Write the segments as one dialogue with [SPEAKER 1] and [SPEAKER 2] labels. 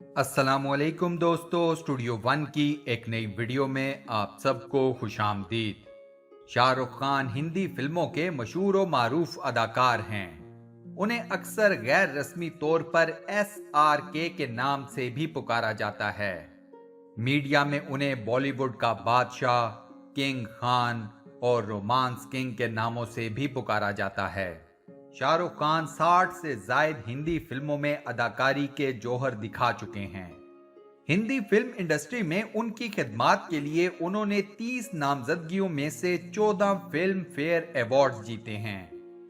[SPEAKER 1] अस्सलामुअलैकुम दोस्तों, studio one की एक नई वीडियो में आप सबको खुशामदीद। शाहरुख खान हिंदी फिल्मों के मशहूर व मारूफ अदाकार हैं। उन्हें अक्सर गैर रस्मी तौर पर SRK के नाम से भी पुकारा जाता है। मीडिया में उन्हें बॉलीवुड का बादशाह, किंग खान और रोमांस किंग के नामों से भी पुकारा जाता है। शाहरुख खान 60 से जायद हिंदी फिल्मों में अदाकारी के जौहर दिखा चुके हैं। हिंदी फिल्म इंडस्ट्री में उनकी खिदमात के लिए उन्होंने 30 नामजदगियों में से 14 फिल्म फेयर अवार्ड्स जीते हैं।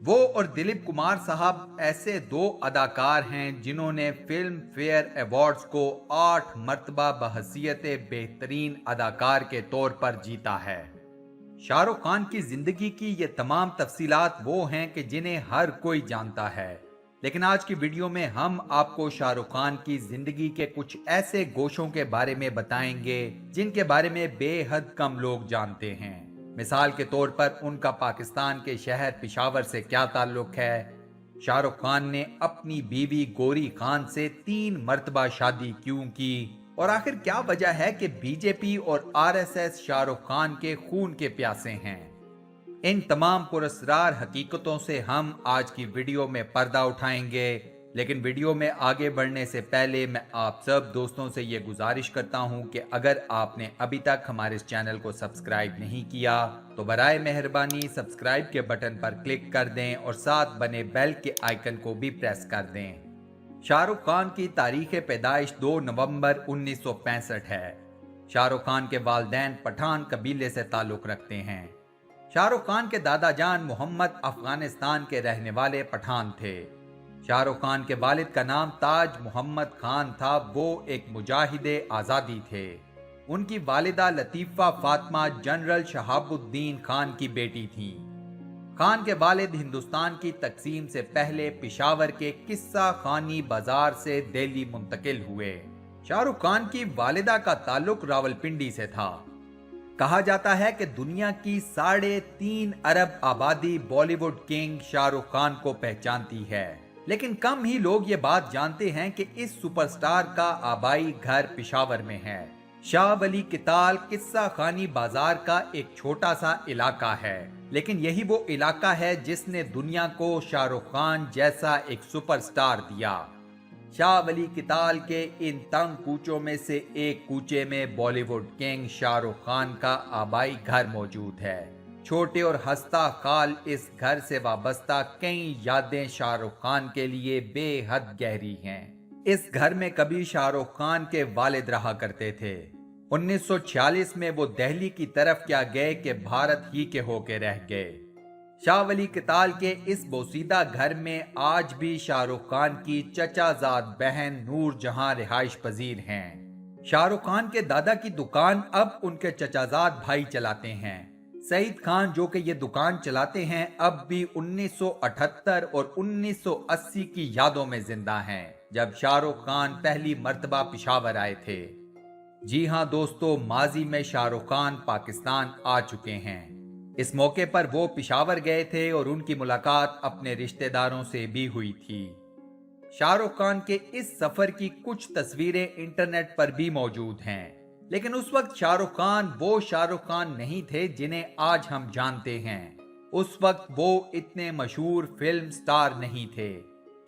[SPEAKER 1] वो और दिलीप कुमार साहब ऐसे दो अदाकार हैं जिन्होंने फिल्म फेयर अवार्ड्स को 8 मर्तबा बहसीयत बेहतरीन अदाकार के तौर पर जीता है। शाहरुख खान की जिंदगी की ये तमाम तफसीलात वो हैं कि जिन्हें हर कोई जानता है, लेकिन आज की वीडियो में हम आपको शाहरुख खान की जिंदगी के कुछ ऐसे गोशों के बारे में बताएंगे जिनके बारे में बेहद कम लोग जानते हैं। मिसाल के तौर पर उनका पाकिस्तान के शहर पेशावर से क्या ताल्लुक है, शाहरुख खान ने अपनी बीवी गौरी खान से 3 मर्तबा शादी क्यों की, और आखिर क्या वजह है कि बीजेपी और RSS शाहरुख खान के खून के प्यासे हैं। इन तमाम पुरस्कार हकीकतों से हम आज की वीडियो में पर्दा उठाएंगे, लेकिन वीडियो में आगे बढ़ने से पहले मैं आप सब दोस्तों से ये गुजारिश करता हूं कि अगर आपने अभी तक हमारे इस चैनल को सब्सक्राइब नहीं किया तो बराए मेहरबानी सब्सक्राइब के बटन पर क्लिक कर दें और साथ बने बेल के आइकन को भी प्रेस कर दें। शाहरुख खान की तारीख पैदाइश 2 नवंबर 1965 है। शाहरुख खान के वालिदैन पठान कबीले से ताल्लुक रखते हैं। शाहरुख खान के दादा जान मोहम्मद अफगानिस्तान के रहने वाले पठान थे। शाहरुख खान के वालिद का नाम ताज मोहम्मद खान था। वो एक मुजाहिदे आज़ादी थे। उनकी वालिदा लतीफ़ा फातिमा जनरल शहाबुद्दीन खान की बेटी थीं। खान के वालिद हिंदुस्तान की तकसीम से पहले पिशावर के किस्सा खानी बाजार से दिल्ली मुंतकिल हुए। शाहरुख खान की वालिदा का ताल्लुक रावलपिंडी से था। कहा जाता है कि दुनिया की 3.5 अरब आबादी बॉलीवुड किंग शाहरुख खान को पहचानती है, लेकिन कम ही लोग ये बात जानते हैं कि इस सुपरस्टार का आबाई घर पिशावर में है। शाह वली किताल किस्सा खानी बाजार का एक छोटा सा इलाका है, लेकिन यही वो इलाका है जिसने दुनिया को शाहरुख खान जैसा एक सुपरस्टार दिया। शाह वली किताल के इन तंग कूचों में से एक कूचे में बॉलीवुड किंग शाहरुख खान का आबाई घर मौजूद है। छोटे और हंसता खाल इस घर से वाबस्ता कई यादें शाहरुख खान के लिए बेहद गहरी हैं। इस घर में कभी शाहरुख खान के वालिद रहा करते थे। 1946 में वो दिल्ली की तरफ क्या गए कि भारत ही के होके रह गए। शाह वली किताल के इस बोसीदा घर में आज भी शाहरुख खान की चचाजाद बहन नूर जहां रिहाइश पजीर हैं। शाहरुख खान के दादा की दुकान अब उनके चचाजाद भाई चलाते हैं। सईद खान जो कि ये दुकान चलाते हैं अब भी 1978 और 1980 की यादों में जिंदा हैं, जब शाहरुख खान पहली मर्तबा पिशावर आए थे। जी हां दोस्तों, माजी में शाहरुख खान पाकिस्तान आ चुके हैं। इस मौके पर वो पिशावर गए थे और उनकी मुलाकात अपने रिश्तेदारों से भी हुई थी। शाहरुख खान के इस सफर की कुछ तस्वीरें इंटरनेट पर भी मौजूद हैं, लेकिन उस वक्त शाहरुख खान वो शाहरुख खान नहीं थे जिन्हें आज हम जानते हैं। उस वक्त वो इतने मशहूर फिल्म स्टार नहीं थे,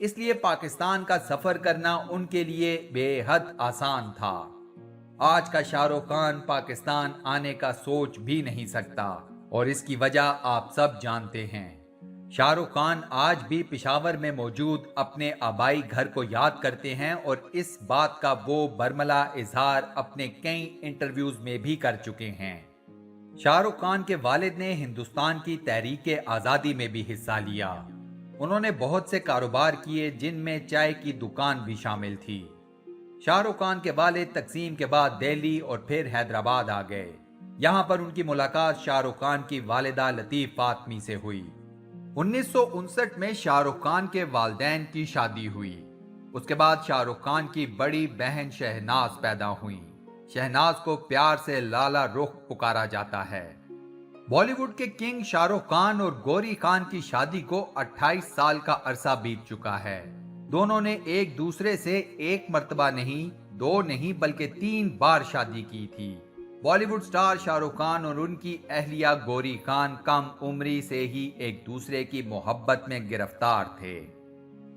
[SPEAKER 1] इसलिए पाकिस्तान का सफर करना उनके लिए बेहद आसान था। आज का शाहरुख खान पाकिस्तान आने का सोच भी नहीं सकता, और इसकी वजह आप सब जानते हैं। शाहरुख खान आज भी पिशावर में मौजूद अपने आबाई घर को याद करते हैं और इस बात का वो बरमला इजहार अपने कई इंटरव्यूज में भी कर चुके हैं। शाहरुख खान के वालिद ने हिंदुस्तान की तहरीक आज़ादी में भी हिस्सा लिया। उन्होंने बहुत से कारोबार किए जिनमें चाय की दुकान भी शामिल थी। शाहरुख खान के वालिद तकसीम के बाद दिल्ली और फिर हैदराबाद आ गए। यहाँ पर उनकी मुलाकात शाहरुख खान की वालिदा लतीफ फातमी से हुई। 1959 में शाहरुख खान के वालिदैन की शादी हुई। उसके बाद शाहरुख खान की बड़ी बहन शहनाज पैदा हुई। शहनाज को प्यार से लाला रुख पुकारा जाता है। बॉलीवुड के किंग शाहरुख खान और गौरी खान की शादी को 28 साल का अरसा बीत चुका है। दोनों ने एक दूसरे से एक मर्तबा नहीं 2 नहीं बल्कि 3 बार शादी की थी। बॉलीवुड स्टार शाहरुख खान और उनकी अहलिया गौरी खान कम उम्री से ही एक दूसरे की मोहब्बत में गिरफ्तार थे।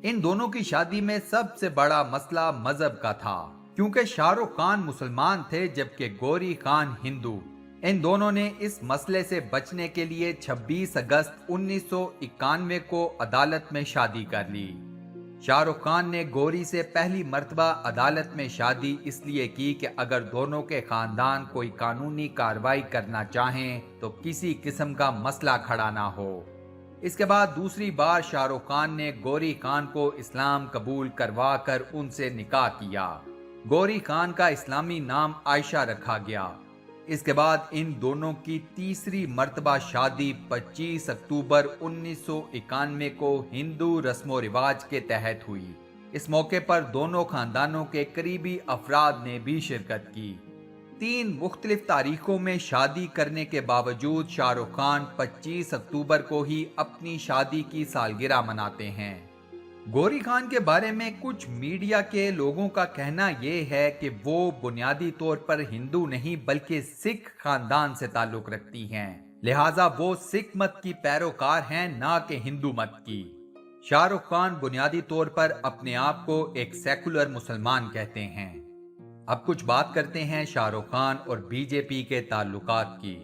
[SPEAKER 1] इन दोनों की शादी में सबसे बड़ा मसला मजहब का था, क्योंकि शाहरुख खान मुसलमान थे जबकि गौरी खान हिंदू। इन दोनों ने इस मसले से बचने के लिए 26 अगस्त 1991 को अदालत में शादी कर ली। शाहरुख खान ने गौरी से पहली मर्तबा अदालत में शादी इसलिए की कि अगर दोनों के खानदान कोई कानूनी कार्रवाई करना चाहें तो किसी किस्म का मसला खड़ा ना हो। इसके बाद दूसरी बार शाहरुख खान ने गौरी खान को इस्लाम कबूल करवा कर उनसे निकाह किया। गौरी खान का इस्लामी नाम आयशा रखा गया। इसके बाद इन दोनों की तीसरी मर्तबा शादी 25 अक्टूबर 1991 को हिंदू रस्मो रिवाज के तहत हुई। इस मौके पर दोनों खानदानों के करीबी अफराद ने भी शिरकत की। 3 मुख्तलिफ तारीखों में शादी करने के बावजूद शाहरुख खान 25 अक्टूबर को ही अपनी शादी की सालगिरह मनाते हैं। गौरी खान के बारे में कुछ मीडिया के लोगों का कहना यह है कि वो बुनियादी तौर पर हिंदू नहीं बल्कि सिख खानदान से ताल्लुक रखती हैं, लिहाजा वो सिख मत की पैरोकार हैं, ना कि हिंदू मत की। शाहरुख खान बुनियादी तौर पर अपने आप को एक सेकुलर मुसलमान कहते हैं। अब कुछ बात करते हैं शाहरुख खान और बीजेपी के ताल्लुकात की।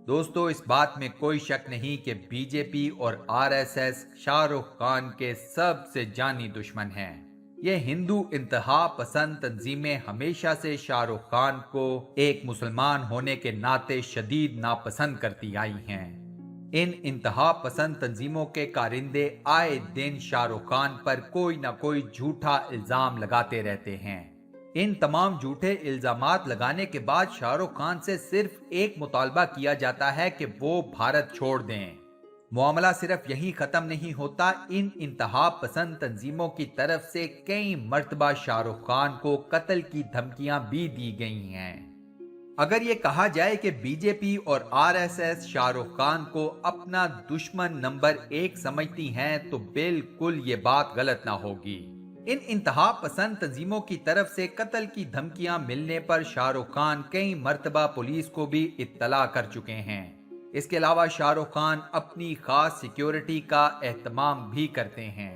[SPEAKER 1] दोस्तों, इस बात में कोई शक नहीं कि बीजेपी और आरएसएस शाहरुख खान के सबसे जानी दुश्मन हैं। ये हिंदू इंतहा पसंद तंजीमें हमेशा से शाहरुख खान को एक मुसलमान होने के नाते शदीद नापसंद करती आई हैं। इन इंतहा पसंद तंजीमों के कारिंदे आए दिन शाहरुख खान पर कोई ना कोई झूठा इल्जाम लगाते रहते हैं। इन तमाम झूठे इल्जामात लगाने के बाद शाहरुख खान से सिर्फ एक मुतालबा किया जाता है कि वो भारत छोड़ दें। मामला सिर्फ यही खत्म नहीं होता, इन इंतहा पसंद तंजीमों की तरफ से कई मर्तबा शाहरुख खान को कत्ल की धमकियां भी दी गई हैं। अगर ये कहा जाए कि बीजेपी और आरएसएस शाहरुख खान को अपना दुश्मन नंबर 1 समझती हैं तो बिल्कुल ये बात गलत ना होगी। इन इंतहा पसंद तंजीमों की तरफ से कत्ल की धमकियां मिलने पर शाहरुख खान कई मर्तबा पुलिस को भी इत्तला कर चुके हैं। इसके अलावा शाहरुख खान अपनी खास सिक्योरिटी का एहतमाम भी करते हैं।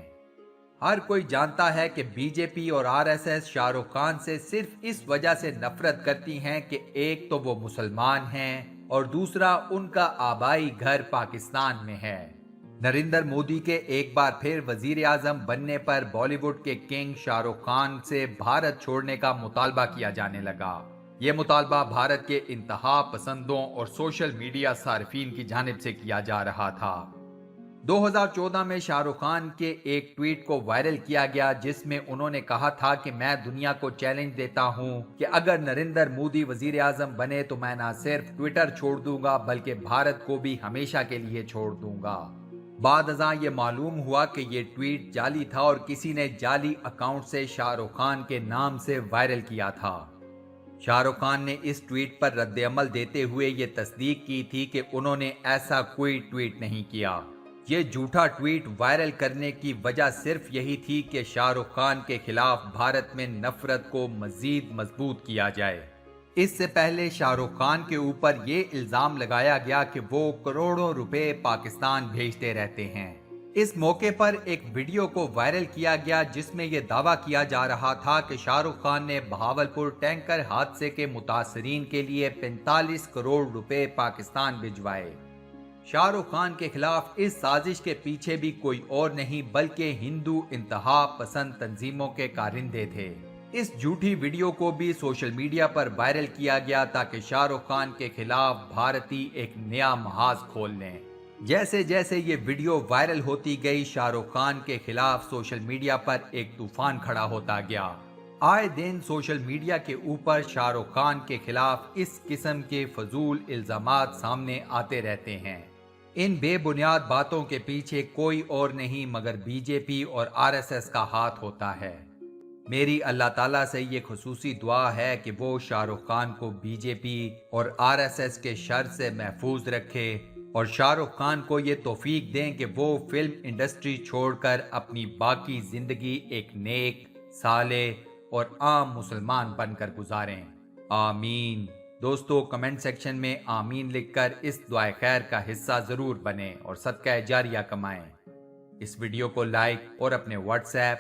[SPEAKER 1] हर कोई जानता है कि बीजेपी और आरएसएस शाहरुख खान से सिर्फ इस वजह से नफरत करती हैं कि एक तो वो मुसलमान हैं और दूसरा उनका आबाई घर पाकिस्तान में है। नरेंद्र मोदी के एक बार फिर वजीर आजम बनने पर बॉलीवुड के किंग शाहरुख खान से भारत छोड़ने का मुतालबा किया जाने लगा। ये मुतालबा भारत के इंतहा पसंदों और सोशल मीडिया सार्फिन की जानिब से किया जा रहा था। 2014 में शाहरुख खान के एक ट्वीट को वायरल किया गया जिसमें उन्होंने कहा था कि मैं दुनिया को चैलेंज देता हूं कि अगर नरेंद्र मोदी वजीर आजम बने तो मैं ना सिर्फ ट्विटर छोड़ दूंगा बल्कि भारत को भी हमेशा के लिए छोड़ दूंगा। बाद अज़ां ये मालूम हुआ कि ये ट्वीट जाली था और किसी ने जाली अकाउंट से शाहरुख खान के नाम से वायरल किया था। शाहरुख खान ने इस ट्वीट पर रद्द-ए-अमल देते हुए ये तस्दीक की थी कि उन्होंने ऐसा कोई ट्वीट नहीं किया। ये झूठा ट्वीट वायरल करने की वजह सिर्फ यही थी कि शाहरुख खान के खिलाफ भारत में नफरत को मजीद मजबूत किया जाए। इससे पहले शाहरुख खान के ऊपर ये इल्जाम लगाया गया कि वो करोड़ों रुपए पाकिस्तान भेजते रहते हैं। इस मौके पर एक वीडियो को वायरल किया गया जिसमें यह दावा किया जा रहा था कि शाहरुख खान ने बहावलपुर टैंकर हादसे के मुतासरीन के लिए 45 करोड़ रुपए पाकिस्तान भिजवाए। शाहरुख खान के खिलाफ इस साजिश के पीछे भी कोई और नहीं बल्कि हिंदू इंतहा पसंद तंजीमों के कारिंदे थे। इस झूठी वीडियो को भी सोशल मीडिया पर वायरल किया गया ताकि शाहरुख खान के खिलाफ भारतीय एक नया महाज खोल लें। जैसे जैसे ये वीडियो वायरल होती गई शाहरुख खान के खिलाफ सोशल मीडिया पर एक तूफान खड़ा होता गया। आए दिन सोशल मीडिया के ऊपर शाहरुख खान के खिलाफ इस किस्म के फजूल इल्जामात सामने आते रहते हैं। इन बेबुनियाद बातों के पीछे कोई और नहीं मगर बीजेपी और आरएसएस का हाथ होता है। मेरी अल्लाह ताला से ये खुसूसी दुआ है कि वो शाहरुख खान को बीजेपी और आरएसएस के शर से महफूज रखे और शाहरुख खान को ये तौफीक दें कि वो फिल्म इंडस्ट्री छोड़कर अपनी बाकी जिंदगी एक नेक, साले اور عام مسلمان بن کر گزاریں۔ آمین۔ دوستو کمنٹ سیکشن میں آمین لکھ کر اس دعائے خیر کا حصہ ضرور بنیں اور صدقہ جاریہ کمائیں۔ اس ویڈیو کو لائک اور اپنے واٹس ایپ،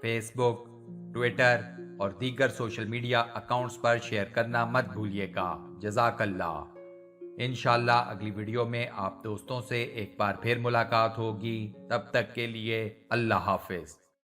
[SPEAKER 1] فیس بک، ٹویٹر اور دیگر سوشل میڈیا اکاؤنٹس پر شیئر کرنا مت بھولیے گا۔ جزاک اللہ۔ انشاءاللہ اگلی ویڈیو میں آپ دوستوں سے ایک بار پھر ملاقات ہوگی۔ تب تک کے لیے اللہ حافظ۔